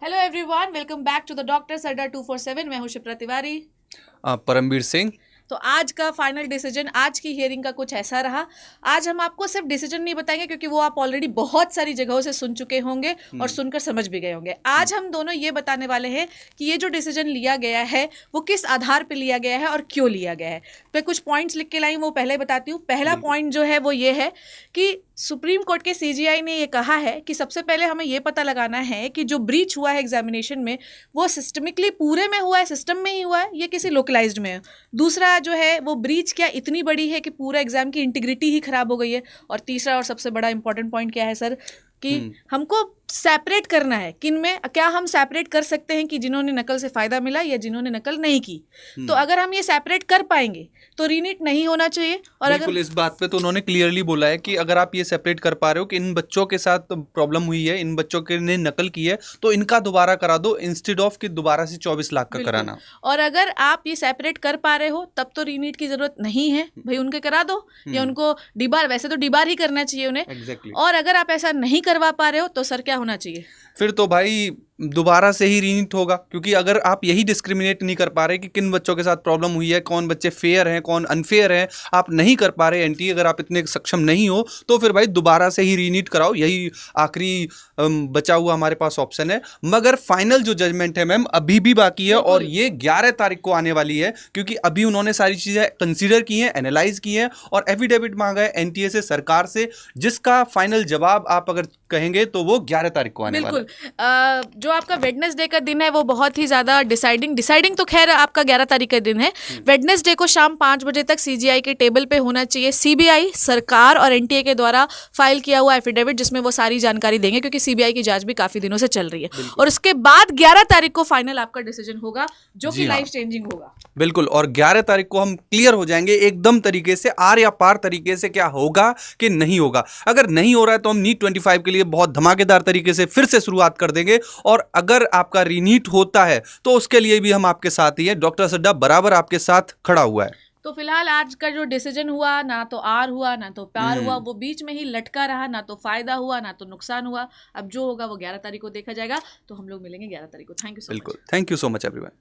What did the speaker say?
Hello everyone, welcome back to the doctors Adda 247। मैं हूं शिप्रा तिवारी। परमवीर सिंह। तो आज का फाइनल डिसीजन, आज की हियरिंग का कुछ ऐसा रहा। आज हम आपको सिर्फ डिसीजन नहीं बताएंगे क्योंकि वो आप ऑलरेडी बहुत सारी जगहों से सुन चुके होंगे और सुनकर समझ भी गए होंगे। आज हम दोनों ये बताने वाले हैं कि ये जो डिसीजन लिया गया है वो किस आधार पर लिया गया है और क्यों लिया गया है। मैं कुछ पॉइंट्स लिख के लाई, वो पहले बताती हूँ। पहला पॉइंट जो है वो ये है कि सुप्रीम कोर्ट के सीजीआई ने ये कहा है कि सबसे पहले हमें ये पता लगाना है कि जो ब्रीच हुआ है एग्जामिनेशन में वो सिस्टमिकली पूरे में हुआ है, सिस्टम में ही हुआ है, ये किसी लोकलाइज्ड में है। दूसरा जो है वो ब्रीच क्या इतनी बड़ी है कि पूरा एग्जाम की इंटीग्रिटी ही खराब हो गई है। और तीसरा और सबसे बड़ा इंपॉर्टेंट पॉइंट क्या है सर, कि हमको सेपरेट करना है। किन में क्या हम सेपरेट कर सकते हैं कि जिन्होंने नकल से फायदा मिला या जिन्होंने नकल नहीं की। तो अगर हम ये सेपरेट कर पाएंगे तो रीनीट नहीं होना चाहिए। और बिल्कुल, इस बात पे तो उन्होंने क्लियरली बोला है कि अगर आप ये सेपरेट कर पा रहे हो कि इन बच्चों के साथ प्रॉब्लम हुई है, इन बच्चों के ने नकल की है, तो इनका दोबारा करा दो इंस्टेड ऑफ कि दोबारा से 24 लाख का कराना। और अगर आप ये सेपरेट कर पा रहे हो तब तो रीनीट की जरूरत नहीं है, भाई उनके करा दो या उनको डिबार, वैसे तो डिबार ही करना चाहिए उन्हें। Exactly. और अगर आप ऐसा नहीं करवा पा रहे हो तो सर क्या होना चाहिए? फिर तो भाई दोबारा से ही रीनीट होगा, क्योंकि अगर आप यही डिस्क्रिमिनेट नहीं कर पा रहे कि किन बच्चों के साथ प्रॉब्लम हुई है, कौन बच्चे फेयर हैं कौन अनफेयर हैं, आप नहीं कर पा रहे एंटी, अगर आप इतने सक्षम नहीं हो तो फिर भाई दोबारा से ही रीनीट कराओ। यही आखिरी बचा हुआ हमारे पास ऑप्शन है। मगर फाइनल जो जजमेंट है मैम अभी भी बाकी है और ये 11 तारीख को आने वाली है, क्योंकि अभी उन्होंने सारी चीज़ें कंसिडर की हैं, एनालाइज की हैं और एफिडेविट मांगा है एनटीए से, सरकार से, जिसका फाइनल जवाब आप अगर कहेंगे तो वो 11 तारीख को आने वाला है। जो आपका वेडनेसडे का दिन है वो बहुत ही ज़्यादा डिसाइडिंग तो खैर आपका 11 तारीख का दिन है। वेडनेसडे को शाम 5 बजे तक सीजीआई के टेबल पे होना चाहिए सीबीआई, सरकार और एनटीए के द्वारा फाइल किया हुआ एफिडेविट, जिसमें वो सारी जानकारी देंगे, क्योंकि सीबीआई की जांच भी काफ़ी दिनों से चल रही है। और उसके बाद 11 तारीख को फाइनल आपका डिसीजन होगा जो कि लाइफ चेंजिंग होगा। बिल्कुल, और 11 तारीख को हम क्लियर हो जाएंगे एकदम तरीके से, आर या पार तरीके से, क्या होगा कि नहीं होगा। अगर नहीं हो रहा है तो हम नीट 25 के लिए बहुत धमाकेदार तरीके से फिर से शुरुआत कर देंगे, और अगर आपका रीनीट होता है तो उसके लिए भी हम आपके साथ ही है। डॉक्टर अड्डा बराबर आपके साथ खड़ा हुआ है। तो फिलहाल आज का जो डिसीजन हुआ, ना तो आर हुआ ना तो प्यार हुआ, वो बीच में ही लटका रहा, ना तो फायदा हुआ ना तो नुकसान हुआ। अब जो होगा वो 11 तारीख को देखा जाएगा। तो हम लोग मिलेंगे 11 तारीख को। Thank you so much. बिल्कुल, thank you so much everyone.